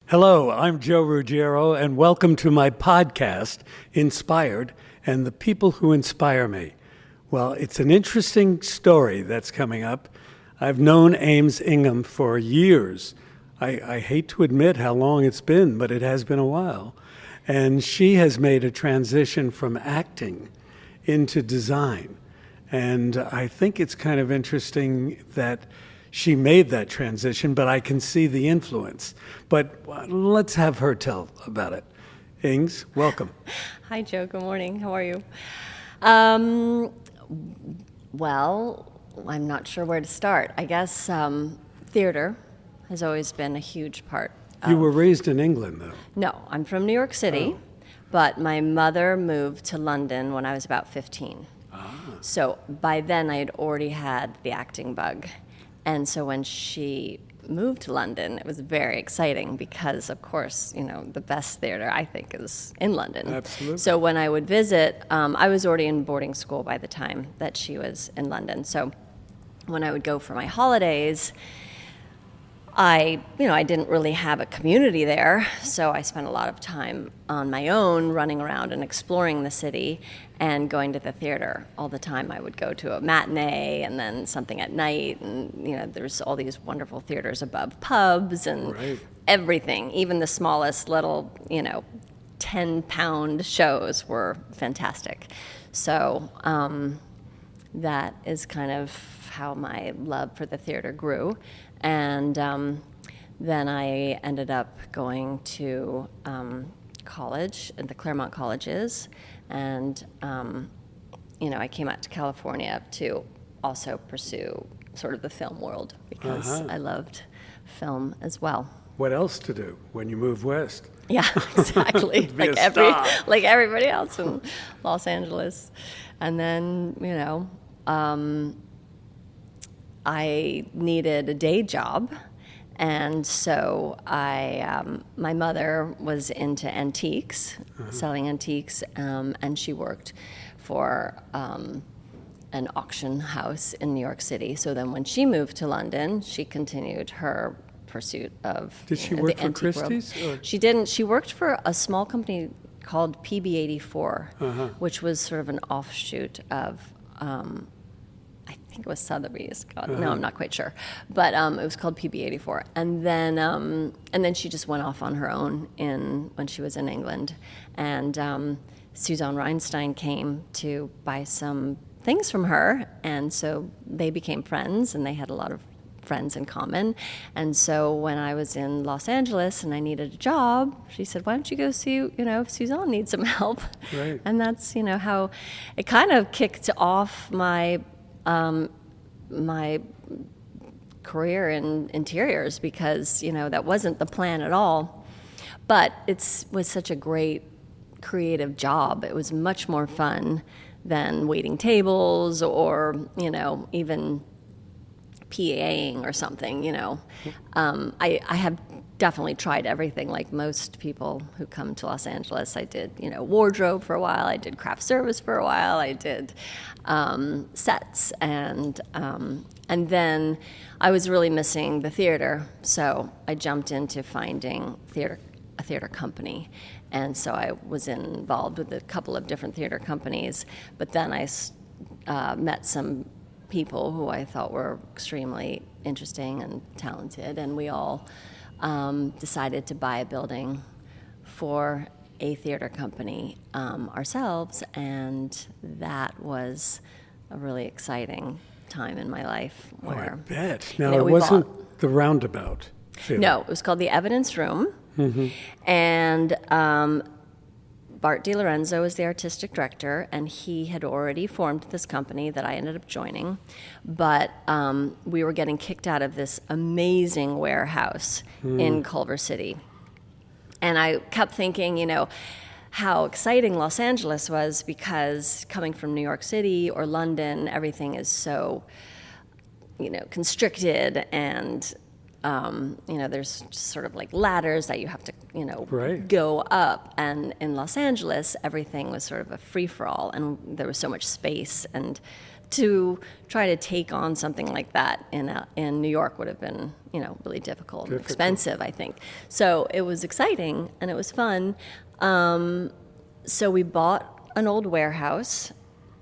Hello, I'm Joe Ruggiero, and welcome to my podcast, Inspired, and the People Who Inspire Me. Well, it's an interesting story that's coming up. I've known Ames Ingham for years. I hate to admit how long it's been, but it has been a while. And she has made a transition from acting into design. And I think it's kind of interesting that she made that transition, but I can see the influence. But let's have her tell about it. Ings, welcome. Hi, Joe. Good morning. How are you? Well, I'm not sure where to start. I guess theater has always been a huge part. You were raised in England, though. No, I'm from New York City, but my mother moved to London when I was about 15. So by then I had already had the acting bug. And so when she moved to London, it was very exciting because, of course, the best theater, I think, is in London. Absolutely. So when I would visit, I was already in boarding school by the time that she was in London. So when I would go for my holidays, I didn't really have a community there, so I spent a lot of time on my own running around and exploring the city and going to the theater all the time. I would go to a matinee and then something at night, and there's all these wonderful theaters above pubs and everything. Even the smallest little 10-pound shows were fantastic. So that is kind of how my love for the theater grew. And then I ended up going to college at the Claremont colleges, and I came out to California to also pursue sort of the film world because I loved film as well. What else to do when you move west? Yeah, exactly. like everybody else in Los Angeles. And then, I needed a day job, and so my mother was into antiques, selling antiques, and she worked for an auction house in New York City. So then when she moved to London, she continued her pursuit of Did she work for Christie's? She didn't. She worked for a small company called PB84, which was sort of an offshoot of I think it was Sotheby's. No, I'm not quite sure, but it was called PB84. And then she just went off on her own when she was in England, and Suzanne Reinstein came to buy some things from her, and so they became friends, and they had a lot of friends in common. And so when I was in Los Angeles and I needed a job, she said, "Why don't you go see if Suzanne needs some help?" Right. And that's how it kind of kicked off my career in interiors, because that wasn't the plan at all, but it was such a great creative job. It was much more fun than waiting tables or even PAing or something. I have definitely tried everything, like most people who come to Los Angeles. I did wardrobe for a while, I did craft service for a while, I did sets, and then I was really missing the theater, so I jumped into finding a theater company. And so I was involved with a couple of different theater companies, but then I met some people who I thought were extremely interesting and talented, and we all decided to buy a building for a theater company ourselves, and that was a really exciting time in my life. Where, I bet. Now, it wasn't the Roundabout Theater. No, it was called the Evidence Room, and Bart DiLorenzo was the artistic director, and he had already formed this company that I ended up joining. But we were getting kicked out of this amazing warehouse in Culver City. And I kept thinking, how exciting Los Angeles was, because coming from New York City or London, everything is so, constricted, and there's just sort of like ladders that you have to, go up. And in Los Angeles, everything was sort of a free-for-all, and there was so much space, and to try to take on something like that in New York would have been, really difficult and expensive, I think. So it was exciting and it was fun. So we bought an old warehouse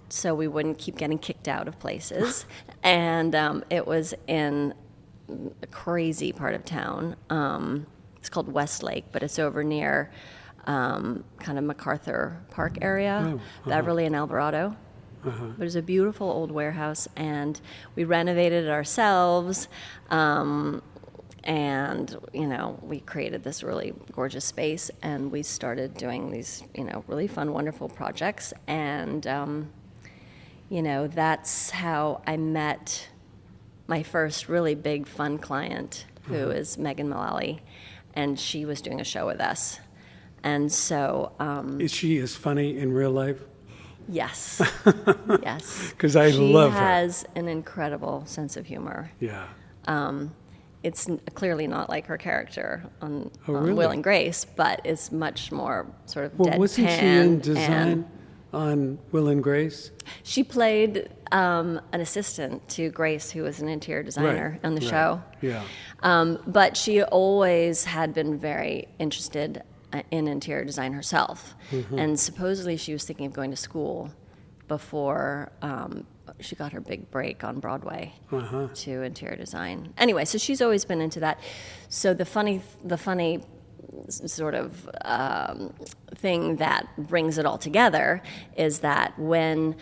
so we wouldn't keep getting kicked out of places. And it was in a crazy part of town. It's called Westlake, but it's over near kind of MacArthur Park area, Beverly and Alvarado. But it was a beautiful old warehouse, and we renovated it ourselves. And, we created this really gorgeous space, and we started doing these, really fun, wonderful projects. And, that's how I met my first really big, fun client, who is Megan Mullally, and she was doing a show with us. And so... is she as funny in real life? Yes. Yes. Because I love her. She has an incredible sense of humor. Yeah. It's clearly not like her character on really? Will and Grace, but it's much more sort of deadpan. Wasn't she in design on Will and Grace? She played an assistant to Grace, who was an interior designer on the show. Yeah. But she always had been very interested in interior design herself. And supposedly she was thinking of going to school before she got her big break on Broadway to interior design. Anyway, so she's always been into that. So the funny sort of thing that brings it all together is that when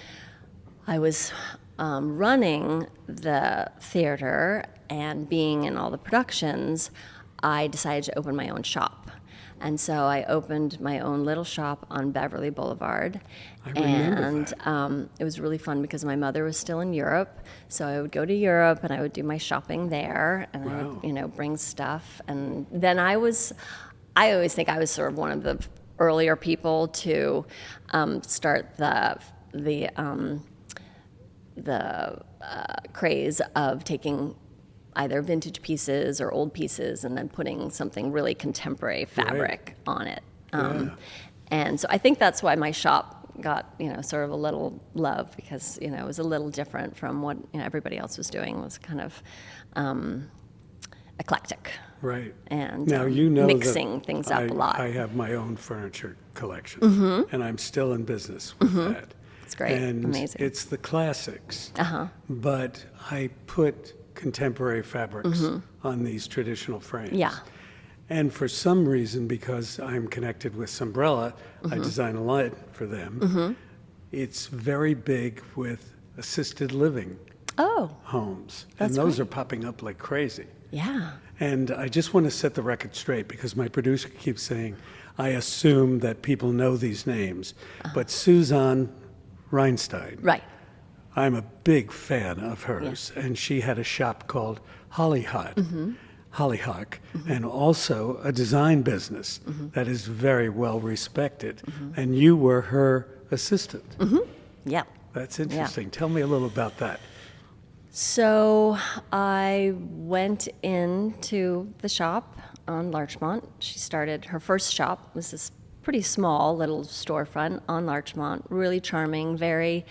I was running the theater and being in all the productions, I decided to open my own shop. And so I opened my own little shop on Beverly Boulevard. I remember that. It was really fun because my mother was still in Europe. So I would go to Europe and I would do my shopping there, and I would, bring stuff. And then I always think I was sort of one of the earlier people to start the craze of taking either vintage pieces or old pieces and then putting something really contemporary fabric on it. And so I think that's why my shop got, sort of a little love, because, it was a little different from what everybody else was doing. It was kind of eclectic. Right. And now, mixing things up a lot. I have my own furniture collection, and I'm still in business with that. It's great. And amazing. It's the classics, but I put contemporary fabrics on these traditional frames. Yeah. And for some reason, because I'm connected with Sombrella, I design a lot for them. It's very big with assisted living homes. And those are popping up like crazy. Yeah. And I just want to set the record straight, because my producer keeps saying, I assume that people know these names. But Suzanne Reinstein. Right. I'm a big fan of hers, and she had a shop called Hollyhock, and also a design business that is very well respected. And you were her assistant. Yeah. That's interesting. Tell me a little about that. So I went into the shop on Larchmont. She started, her first shop was this pretty small little storefront on Larchmont, really charming, very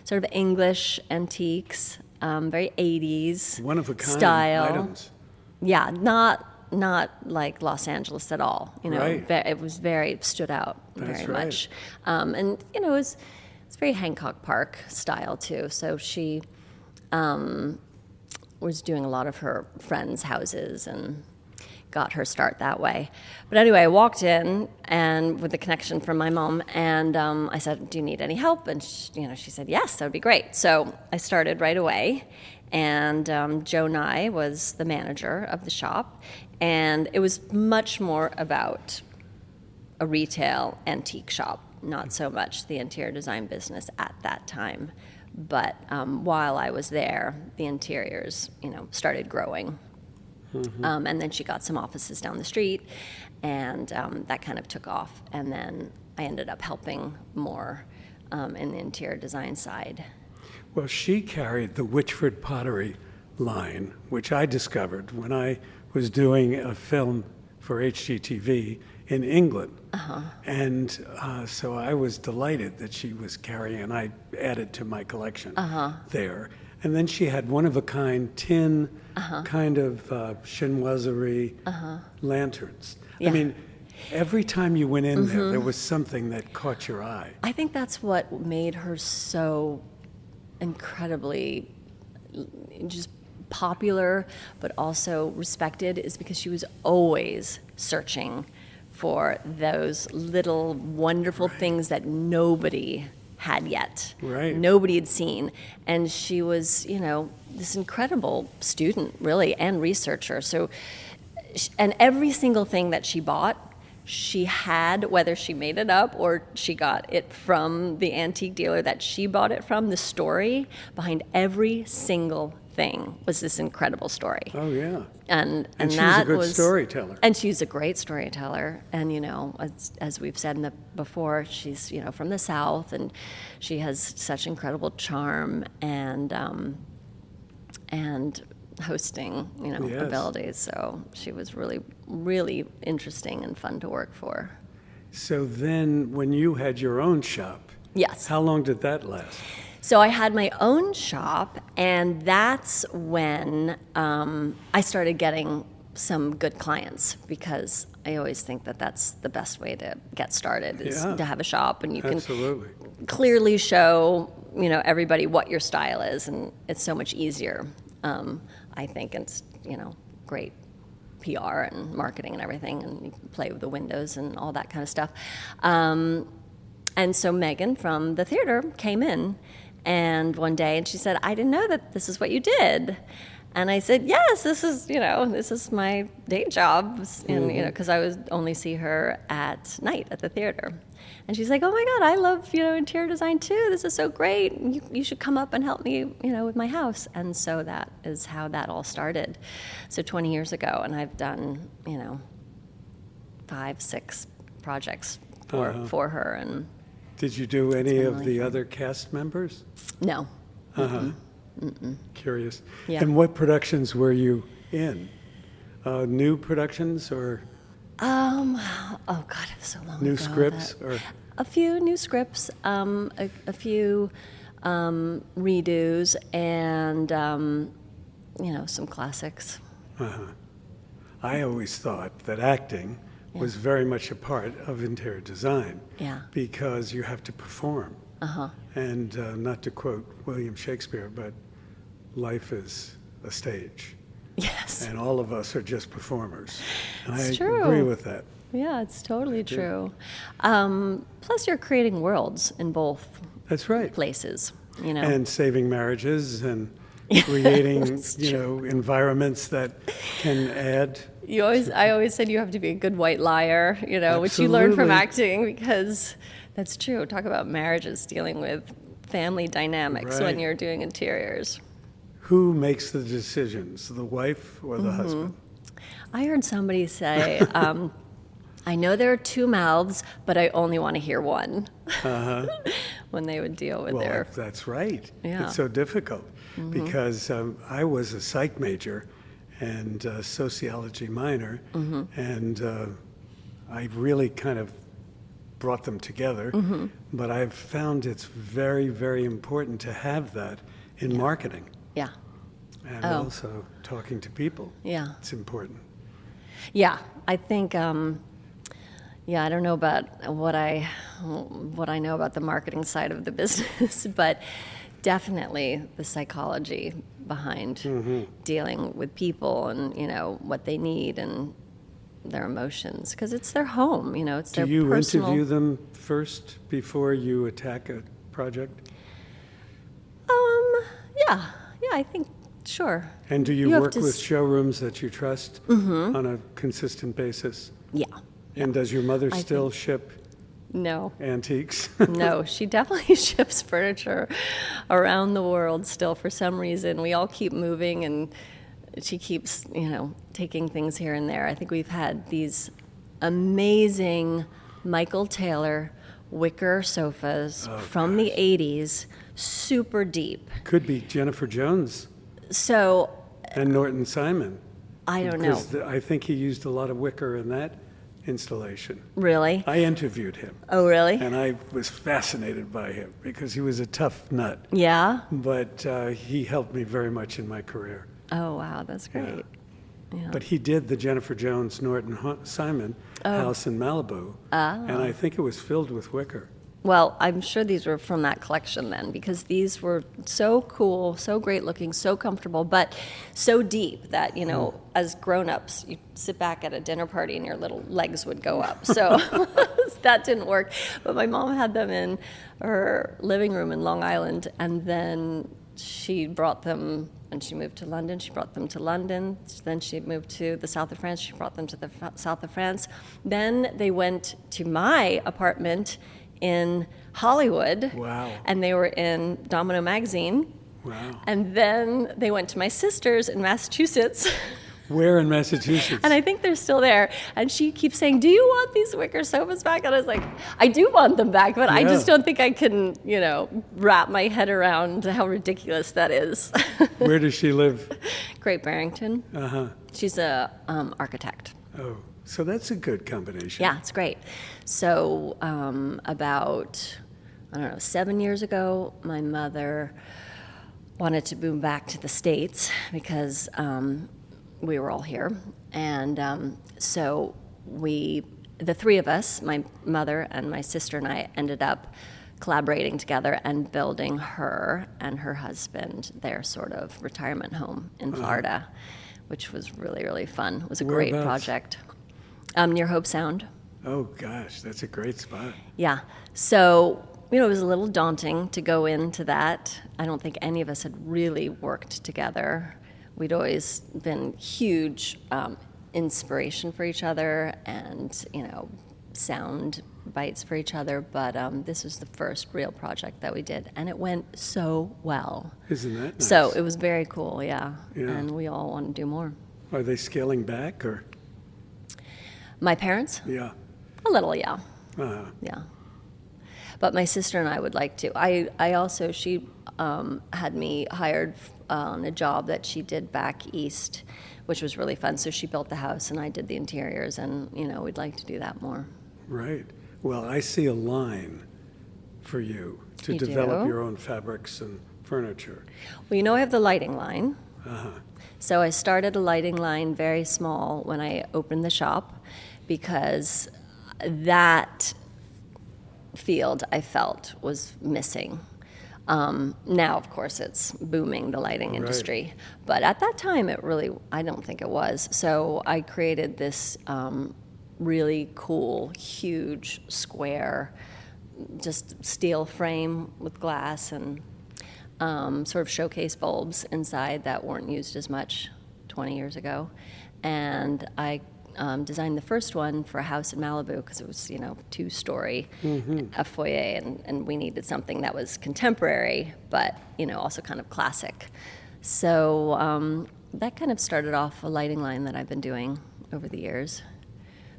sort of English antiques, very 80s One of a kind style. items. Yeah, not like Los Angeles at all. Right. It was stood out That's very right. much. And it's very Hancock Park style too. So she was doing a lot of her friends' houses and got her start that way. But anyway, I walked in and with the connection from my mom, and I said, do you need any help? And she said, yes, that would be great. So I started right away, and Joe Nye was the manager of the shop, and it was much more about a retail antique shop, not so much the interior design business at that time. But while I was there, the interiors, started growing. And then she got some offices down the street, and that kind of took off. And then I ended up helping more in the interior design side. Well, she carried the Witchford pottery line, which I discovered when I was doing a film for HGTV in England. And so I was delighted that she was carrying, and I added to my collection there. And then she had one-of-a-kind tin kind of chinoiserie lanterns. Yeah. I mean, every time you went in there was something that caught your eye. I think that's what made her so incredibly just popular, but also respected, is because she was always searching for those little wonderful things that nobody had yet. Right. Nobody had seen. And she was, this incredible student, really, and researcher. So, and every single thing that she bought, she had, whether she made it up or she got it from the antique dealer that she bought it from, the story behind every single thing was this incredible story. Oh, yeah. And she that was a good storyteller. And she's a great storyteller. And, as we've said before, she's, from the South, and she has such incredible charm and hosting, Yes. abilities. So she was really, really interesting and fun to work for. So then when you had your own shop, Yes. how long did that last? So I had my own shop, and that's when I started getting some good clients, because I always think that that's the best way to get started, is Yeah. to have a shop, and you Absolutely. can clearly show, everybody what your style is, and it's so much easier. I think it's, great PR and marketing and everything, and you can play with the windows and all that kind of stuff. And so Megan from the theater came in and one day, and she said, "I didn't know that this is what you did." And I said, "Yes, this is my day job," and because I would only see her at night at the theater. And she's like, "Oh my God, I love interior design too. This is so great. You should come up and help me with my house." And so that is how that all started. So 20 years ago, and I've done 5, 6 projects for her. And Did you do any been of really the fun. other cast members? no, Curious. Yeah. And what productions were you in? New productions or oh God, it was so long new ago. scripts? Or A few new scripts, a few redos, and some classics. I always thought that acting was very much a part of interior design. Yeah. Because you have to perform. And not to quote William Shakespeare, but life is a stage. Yes. And all of us are just performers. And It's I true. agree with that. Yeah, it's totally true. Plus, you're creating worlds in both That's right. places. And saving marriages and creating, That's true. environments that can add. I always said you have to be a good white liar, which you learn from Absolutely. acting, because that's true. Talk about marriages, dealing with family dynamics when Right. you're doing interiors. Who makes the decisions, the wife or Mm-hmm. the husband? I heard somebody say, I know there are 2 mouths, but I only want to hear one. When they would deal with Well, their... that's right. Yeah. It's so difficult because I was a psych major and a sociology minor, and I really kind of brought them together. But I've found it's very, very important to have that in marketing Yeah. and Oh. also talking to people. Yeah. It's important. Yeah, I think. I don't know about what I know about the marketing side of the business, but definitely the psychology behind dealing with people and what they need and their emotions, because it's their home. It's Do their you personal. interview them first before you attack a project? Yeah, I think sure. And do you You have work to with s- showrooms that you trust on a consistent basis? Yeah. And does your mother I still ship No. antiques? No, she definitely ships furniture around the world still for some reason. We all keep moving, and she keeps, taking things here and there. I think we've had these amazing Michael Taylor wicker sofas from the 80s, super deep. Could be Jennifer Jones So and Norton Simon. I don't know. Because I think he used a lot of wicker in that installation. Really? I interviewed him, Oh, really? and I was fascinated by him because he was a tough nut. Yeah? But he helped me very much in my career. Oh, wow, that's great. Yeah. But he did the Jennifer Jones Norton Simon house in Malibu, and I think it was filled with wicker. Well, I'm sure these were from that collection then, because these were so cool, so great looking, so comfortable, but so deep that, you know, as grown-ups, you sit back at a dinner party and your little legs would go up. So that didn't work. But my mom had them in her living room in Long Island, and then she brought them, when she moved to London, she brought them to London. Then she moved to the south of France, she brought them to the south of France. Then they went to my apartment in Hollywood. Wow. And they were in Domino magazine. Wow. And then they went to my sister's in Massachusetts. Where in Massachusetts? And I think they're still there. And she keeps saying, do you want these wicker sofas back? And I was like, I do want them back, but I just don't think I can, you know, wrap my head around how ridiculous that is. Where does she live? Great Barrington. Uh-huh. She's a architect. Oh, so that's a good combination. Yeah, it's great. So about, I don't know, 7 years ago, my mother wanted to move back to the States because we were all here. And so the three of us, my mother and my sister and I, ended up collaborating together and building her and her husband their sort of retirement home in Florida, which was really, really fun. It was a great project. Near Hope Sound. Oh, gosh, that's a great spot. Yeah. So, you know, it was a little daunting to go into that. I don't think any of us had really worked together. We'd always been huge inspiration for each other and, you know, sound bites for each other. But this was the first real project that we did, and it went so well. Isn't that nice? So it was very cool, yeah. Yeah. And we all want to do more. Are they scaling back, or? My parents? Yeah. A little, yeah. Uh-huh. Yeah. But my sister and I would like to. I also, she had me hired on a job that she did back east, which was really fun. So she built the house and I did the interiors, and, you know, we'd like to do that more. Right. Well, I see a line for you to You develop do? your own fabrics and furniture. Well, you know, I have the lighting line. Uh-huh. So I started a lighting line very small when I opened the shop, because that field I felt was missing. Now, of course, it's booming, the lighting industry. Right. But at that time, I don't think it was. So I created this really cool, huge, square, just steel frame with glass and sort of showcase bulbs inside that weren't used as much 20 years ago. And I designed the first one for a house in Malibu because it was, you know, 2-story, a foyer, and we needed something that was contemporary, but, you know, also kind of classic. So that kind of started off a lighting line that I've been doing over the years,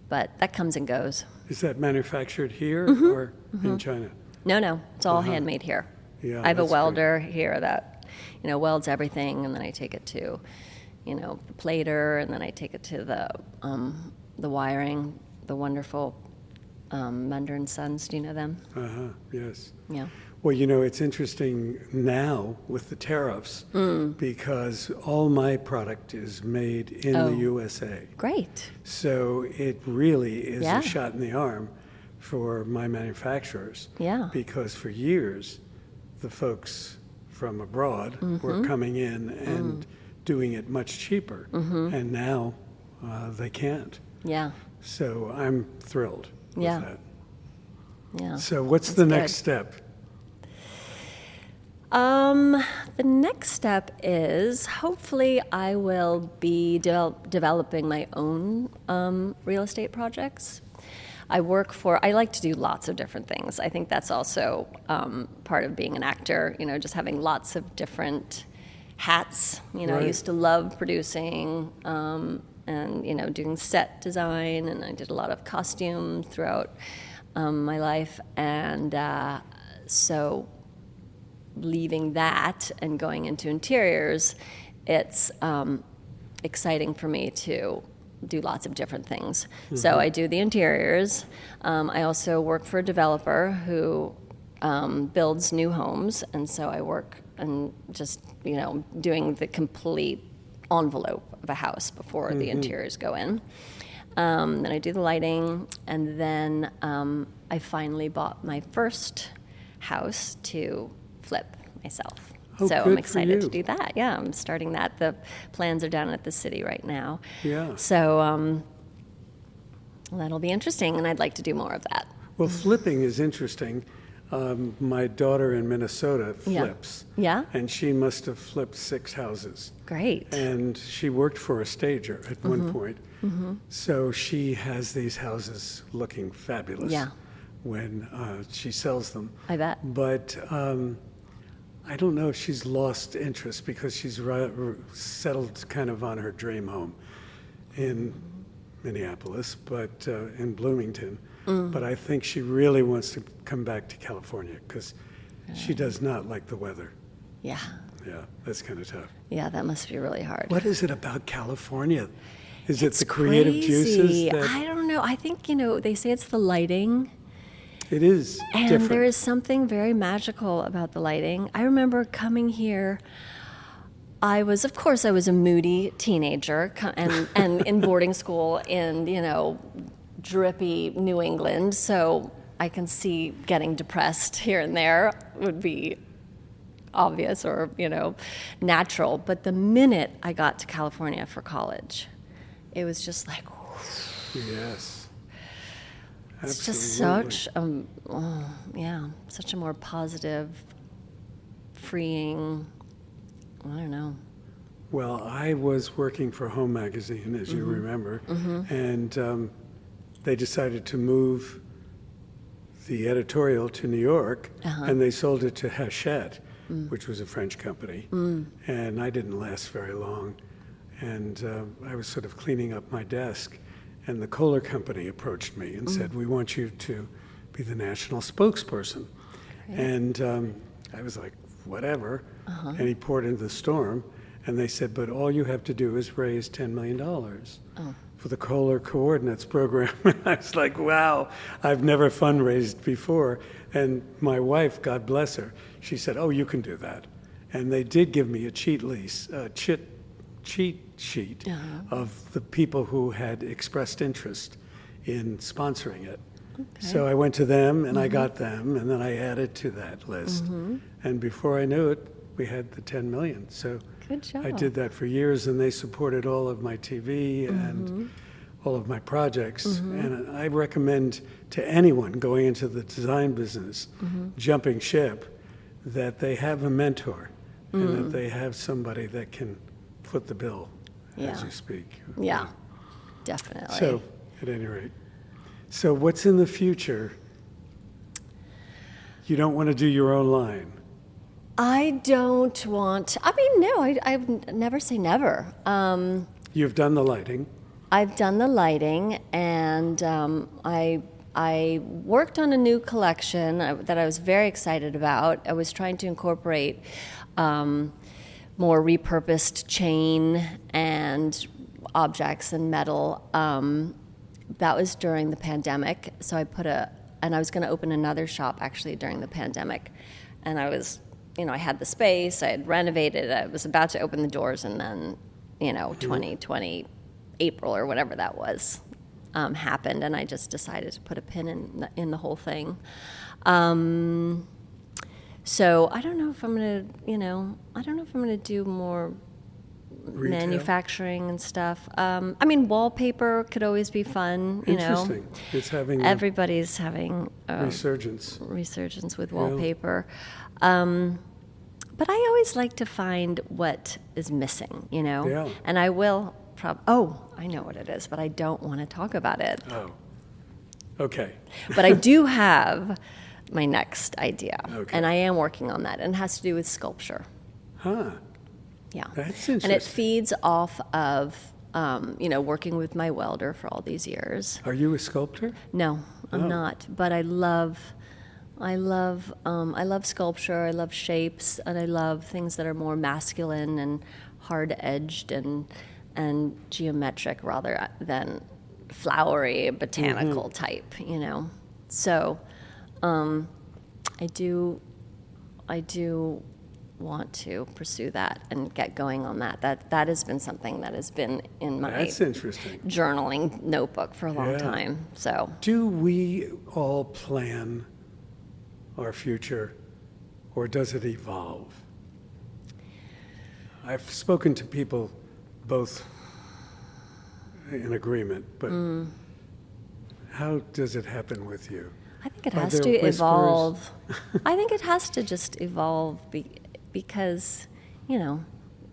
but that comes and goes. Is that manufactured here or in China? No, it's all handmade here. Yeah, I have a that's welder here that, you know, welds everything, and then I take it to, you know, the plater, and then I take it to the wiring, the wonderful Munder & Sons. Do you know them? Uh-huh, yes. Yeah. Well, you know, it's interesting now with the tariffs because all my product is made in the USA. Great. So it really is Yeah. a shot in the arm for my manufacturers. Yeah. Because for years, the folks from abroad were coming in and doing it much cheaper, and now they can't. Yeah. So I'm thrilled with Yeah. that. Yeah. So what's the next step? The next step is hopefully I will be developing my own real estate projects. I like to do lots of different things. I think that's also part of being an actor, you know, just having lots of different hats. You know, I Right. used to love producing and, you know, doing set design, and I did a lot of costume throughout my life. And so leaving that and going into interiors, it's exciting for me to do lots of different things. So I do the interiors. I also work for a developer who builds new homes, and so I work and just, doing the complete envelope of a house before the interiors go in. Then I do the lighting, and then I finally bought my first house to flip myself. Oh, so good I'm for excited to you. do that. Yeah, I'm starting that. The plans are down at the city right now. Yeah. So that'll be interesting, and I'd like to do more of that. Well, flipping is interesting. My daughter in Minnesota flips. Yeah? And she must have flipped 6 houses. Great. And she worked for a stager at one point. So she has these houses looking fabulous Yeah. when she sells them. I bet. But I don't know if she's lost interest because she's settled kind of on her dream home in Minneapolis, but in Bloomington. But I think she really wants to come back to California because she does not like the weather. Yeah. Yeah, that's kind of tough. Yeah, that must be really hard. What is it about California? Is it It's the creative crazy. juices that I don't know. I think, they say it's the lighting. it is And different? there is something very magical about the lighting. I remember coming here. I was a moody teenager and in boarding school in, drippy New England. So I can see getting depressed here and there would be obvious or, natural. But the minute I got to California for college, it was just like, Yes. it's just Absolutely. such a more positive, freeing, I don't know. Well, I was working for Home Magazine, as you remember, and they decided to move the editorial to New York, and they sold it to Hachette, which was a French company. And I didn't last very long. And I was sort of cleaning up my desk, and the Kohler Company approached me and said, "We want you to be the national spokesperson." And I was like, whatever. And he poured into the storm. And they said, but all you have to do is raise $10 million for the Kohler Coordinates program. I was like, wow, I've never fundraised before. And my wife, God bless her, she said, oh, you can do that. And they did give me a cheat sheet of the people who had expressed interest in sponsoring it. So I went to them and I got them, and then I added to that list. And before I knew it, we had the 10 million. So Good job. I did that for years, and they supported all of my TV and all of my projects. And I recommend to anyone going into the design business, jumping ship, that they have a mentor and that they have somebody that can foot the bill as Yeah. you speak. Yeah, definitely. So, at any rate. So what's in the future? You don't want to do your own line. I don't want, no, I never say never. You've done the lighting. I've done the lighting, and I worked on a new collection that I was very excited about. I was trying to incorporate more repurposed chain and objects and metal. That was during the pandemic, so I was going to open another shop actually during the pandemic, and I was, I had the space, I had renovated, I was about to open the doors, and then, 2020 April or whatever that was, happened, and I just decided to put a pin in the whole thing. So I don't know if I'm gonna, do more Retail? manufacturing and stuff. Wallpaper could always be fun. Interesting. It's having a Everybody's having a resurgence. with Yeah. wallpaper. But I always like to find what is missing, Yeah. And I will I know what it is, but I don't want to talk about it. Oh, okay. But I do have my next idea, Okay. and I am working on that, and it has to do with sculpture. Huh. Yeah. That's And it interesting. feeds off of, working with my welder for all these years. Are you a sculptor? No, I'm Oh. not. But I love sculpture. I love shapes, and I love things that are more masculine and hard-edged, and and geometric rather than flowery botanical type, you know. So I do want to pursue that and get going on that. That has been something that has been in my That's interesting. journaling notebook for a long Yeah. time. So Do we all plan our future, or does it evolve? I've spoken to people both in agreement, but how does it happen with you? I think it Are has there to whispers? evolve. I think it has to just evolve because, you know,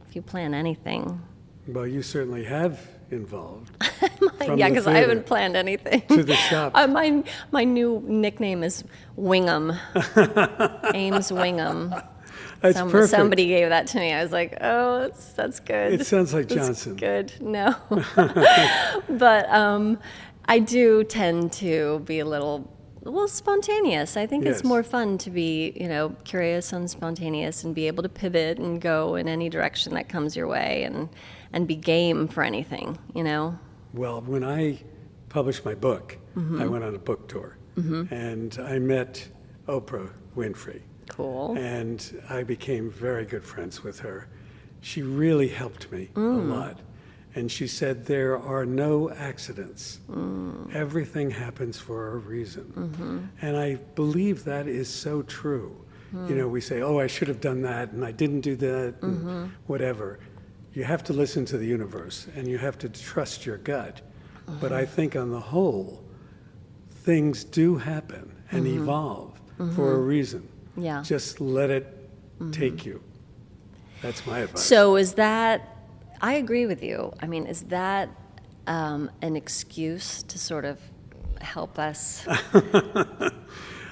if you plan anything. Well, you certainly have evolved. From Yeah, the because I theater haven't planned anything. to the shop. My new nickname is Wingham. Ames Wingham. That's perfect. Somebody gave that to me. I was like, oh, that's good. It sounds like That's Johnson. good. No. But I do tend to be a little spontaneous. I think Yes. it's more fun to be, you know, curious and spontaneous and be able to pivot and go in any direction that comes your way and be game for anything, you know? Well, when I published my book, Mm-hmm. I went on a book tour, and I met Oprah Winfrey. Cool. And I became very good friends with her. She really helped me a lot. And she said, there are no accidents. Everything happens for a reason. And I believe that is so true. You know, we say, oh, I should have done that, and I didn't do that, and whatever. You have to listen to the universe, and you have to trust your gut. But I think on the whole, things do happen and evolve for a reason. Yeah. Just let it take you. That's my advice. So is that, I agree with you. I mean, is that an excuse to sort of help us I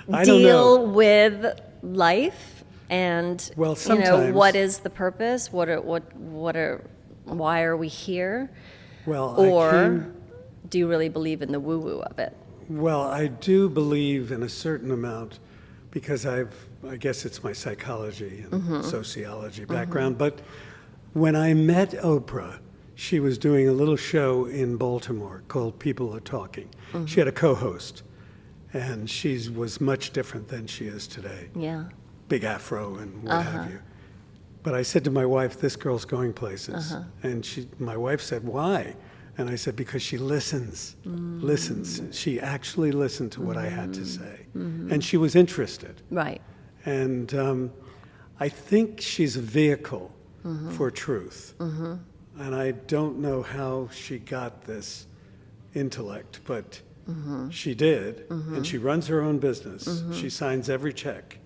don't know. deal with life and, Well, you know, sometimes- what is the purpose? Why are we here? Well, Or do you really believe in the woo-woo of it? Well, I do believe in a certain amount because I guess it's my psychology and sociology background. But when I met Oprah, she was doing a little show in Baltimore called People Are Talking. She had a co-host, and she was much different than she is today. Yeah. Big afro and what have you. But I said to my wife, this girl's going places. And my wife said, why? And I said, because she listens. She actually listened to what I had to say. And she was interested. Right. And I think she's a vehicle for truth. And I don't know how she got this intellect, but she did. And she runs her own business. She signs every check.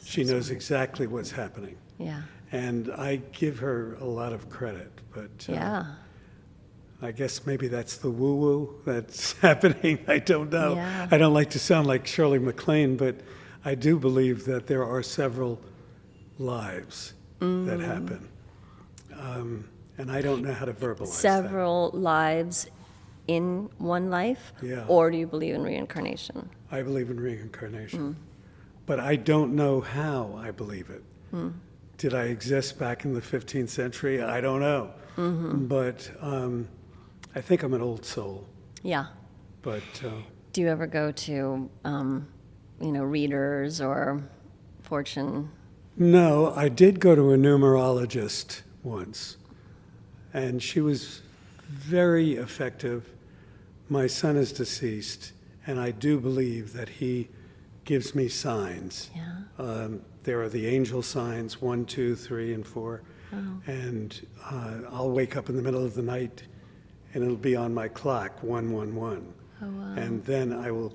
She knows exactly what's happening. Yeah. And I give her a lot of credit, but Yeah. I guess maybe that's the woo-woo that's happening. I don't know. Yeah. I don't like to sound like Shirley MacLaine, but I do believe that there are several lives that happen. And I don't know how to verbalize Several lives in one life? Yeah. Or do you believe in reincarnation? that. I believe in reincarnation. But I don't know how I believe it. Did I exist back in the 15th century? I don't know. But I think I'm an old soul. Yeah. But Do you ever go to, readers or fortune? no, I did go to a numerologist once, and she was very effective. My son is deceased, and I do believe that he gives me signs. Yeah. There are the angel signs, 1, 2, 3, and 4. And I'll wake up in the middle of the night, and it'll be on my clock, 111. Oh, wow. And then I will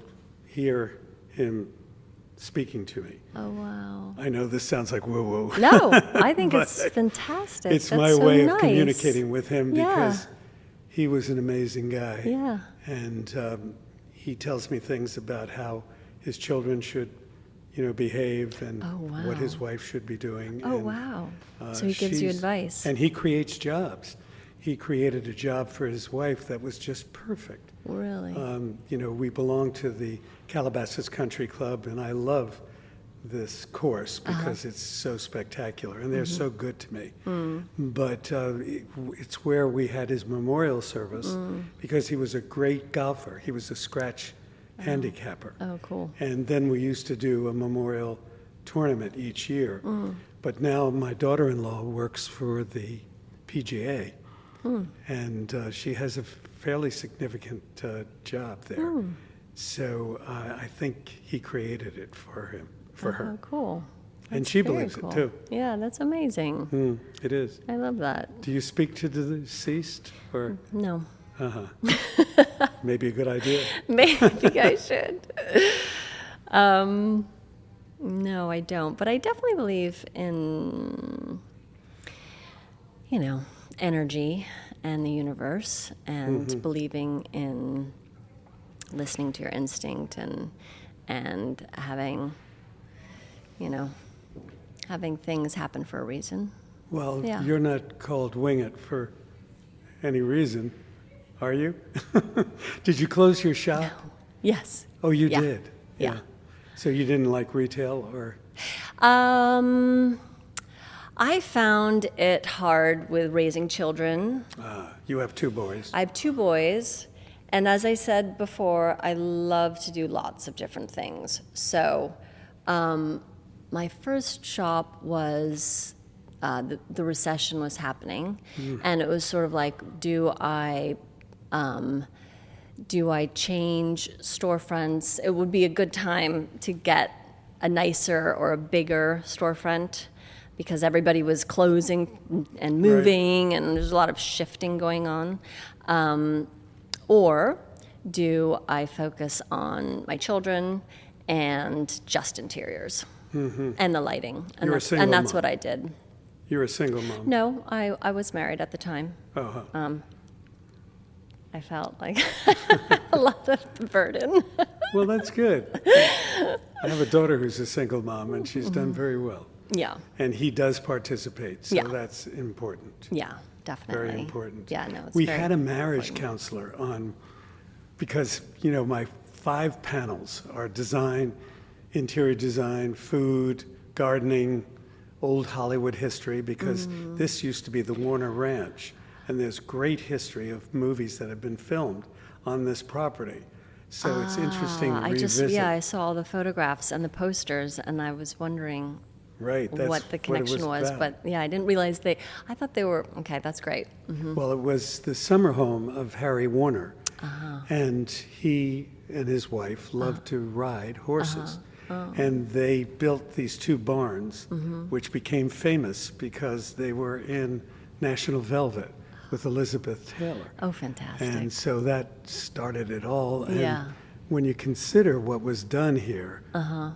hear him speaking to me. Oh, wow. I know this sounds like woo-woo. No, I think But it's fantastic. It's That's my so way nice. of communicating with him Yeah. because he was an amazing guy. Yeah. And he tells me things about how his children should, behave and Oh, wow. what his wife should be doing. Oh, And, wow. So he gives you she's- advice. And he creates jobs. He created a job for his wife that was just perfect. Really? We belong to the Calabasas Country Club, and I love this course because it's so spectacular, and they're so good to me. But it's where we had his memorial service because he was a great golfer. He was a scratch handicapper. Oh, cool. And then we used to do a memorial tournament each year. But now my daughter-in-law works for the PGA, and she has a fairly significant job there. So I think he created it for her. Oh, cool. And That's she very believes cool. it too. Yeah, that's amazing. It is. I love that. Do you speak to the deceased, or No. maybe a good idea? Maybe I should. No, I don't. But I definitely believe in, energy and the universe, and believing in listening to your instinct and having, having things happen for a reason. Well, Yeah. you're not called Wing It for any reason, are you? Did you close your shop? Yes. Oh, you Yeah. did? Yeah. So you didn't like retail, or? I found it hard with raising children. You have two boys. I have two boys, and as I said before, I love to do lots of different things. So, my first shop was the recession was happening, and it was sort of like, do I change storefronts? It would be a good time to get a nicer or a bigger storefront because everybody was closing and moving, and there's a lot of shifting going on. Or do I focus on my children and just interiors and the lighting? And You're a that's, single and that's mom. what I did. You're a single mom. No, I was married at the time. Oh, I felt like a lot of burden. well, that's good. I have a daughter who's a single mom, and she's done very well. Yeah, And he does participate, so Yeah. that's important. yeah, definitely. Very important. Yeah, no, it's We very had a marriage important. counselor on, because, my 5 panels are design, interior design, food, gardening, old Hollywood history, because this used to be the Warner Ranch, and there's great history of movies that have been filmed on this property. So it's interesting to I revisit. I saw all the photographs and the posters, and I was wondering Right, that's what the connection it was. about. But yeah, I didn't realize I thought they were, okay, that's great. Well, it was the summer home of Harry Warner, and he and his wife loved to ride horses. And they built these 2 barns, which became famous because they were in National Velvet with Elizabeth Taylor. Oh, fantastic. And so that started it all. And Yeah. when you consider what was done here,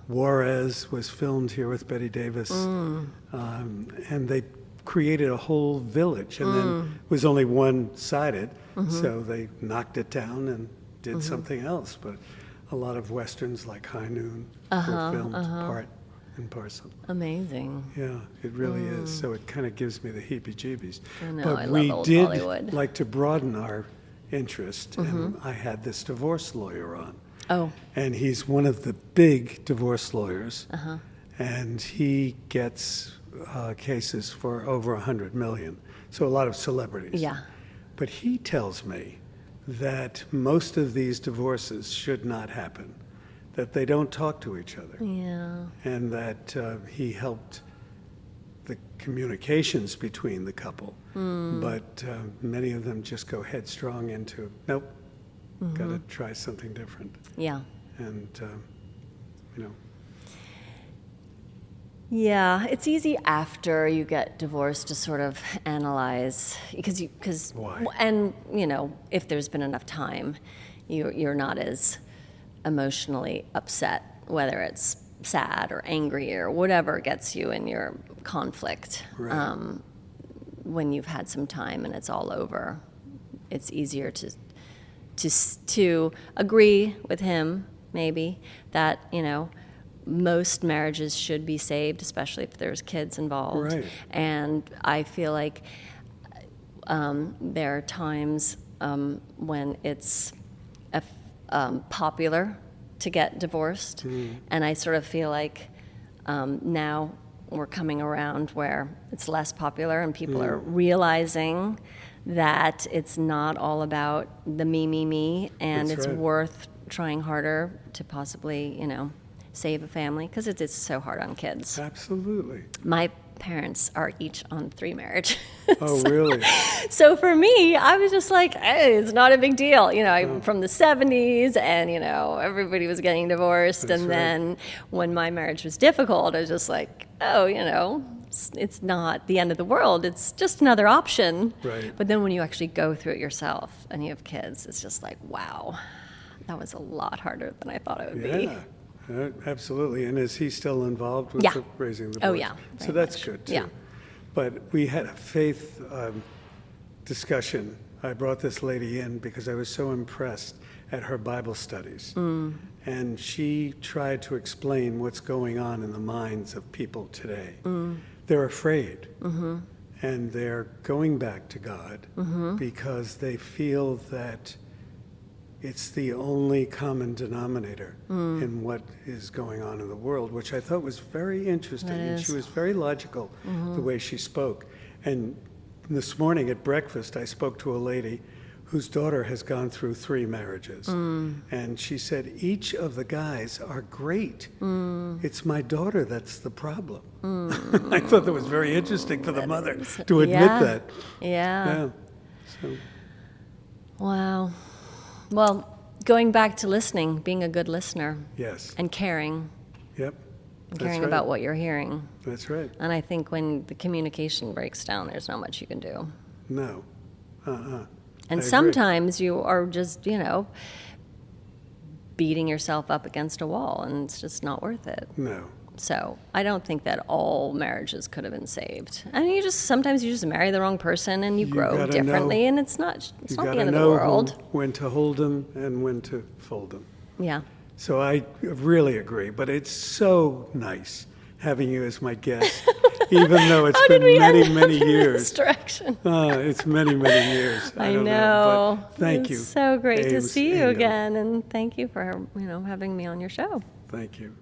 Juarez was filmed here with Betty Davis, and they created a whole village, and then it was only one-sided, so they knocked it down and did something else. But a lot of westerns like High Noon were filmed part and parcel. Amazing. Yeah, it really is. So it kind of gives me the heebie-jeebies. I know, But I we love old did Hollywood. like to broaden our interest, and I had this divorce lawyer on. Oh, And he's one of the big divorce lawyers, and he gets cases for over 100 million. So a lot of celebrities. yeah. But he tells me that most of these divorces should not happen, that they don't talk to each other, Yeah. and that he helped the communications between the couple. But many of them just go headstrong into, nope, got to try something different. Yeah. And, Yeah, it's easy after you get divorced to sort of analyze because Why? and if there's been enough time, you're not as emotionally upset, whether it's sad or angry or whatever gets you in your conflict. Right. When you've had some time and it's all over, it's easier to agree with him maybe that most marriages should be saved, especially if there's kids involved. Right. And I feel like there are times when it's popular to get divorced, and I sort of feel like Now we're coming around where it's less popular and people are realizing that it's not all about the me, and That's it's right. worth trying harder to possibly, save a family, because it is so hard on kids. Absolutely. My parents are each on 3 marriages. Oh, really? So for me, I was just like, hey, it's not a big deal. I'm from the 70s, and, everybody was getting divorced. That's And right. then when my marriage was difficult, I was just like, oh, it's not the end of the world. It's just another option. Right. But then when you actually go through it yourself and you have kids, it's just like, wow, that was a lot harder than I thought it would be. Yeah. Absolutely. And is he still involved with Yeah. raising the boys? Oh, yeah, So very that's much. good, too. Yeah. But we had a faith discussion. I brought this lady in because I was so impressed at her Bible studies. And she tried to explain what's going on in the minds of people today. They're afraid. And they're going back to God because they feel that it's the only common denominator in what is going on in the world, which I thought was very interesting. That And is. she was very logical the way she spoke. And this morning at breakfast, I spoke to a lady whose daughter has gone through 3 marriages. And she said, each of the guys are great. It's my daughter that's the problem. I thought that was very interesting for the mother to admit Yeah. that. Yeah. So, Wow. Well, going back to listening, being a good listener yes. and caring, Yep. and That's caring right. about what you're hearing. That's right. And I think when the communication breaks down, there's not much you can do. No. I And agree. sometimes you are just, beating yourself up against a wall, and it's just not worth it. No. So I don't think that all marriages could have been saved. I mean, sometimes you just marry the wrong person and you grow gotta differently, know- and it's not You the got to end of the know world. when to hold them and when to fold them. Yeah. So I really agree. But it's so nice having you as my guest, even though it's How been did we many, end many up in years. this direction? It's many, many years. I don't know. But thank It's you. so great to Ames see you Ingham. again, and thank you for having me on your show. Thank you.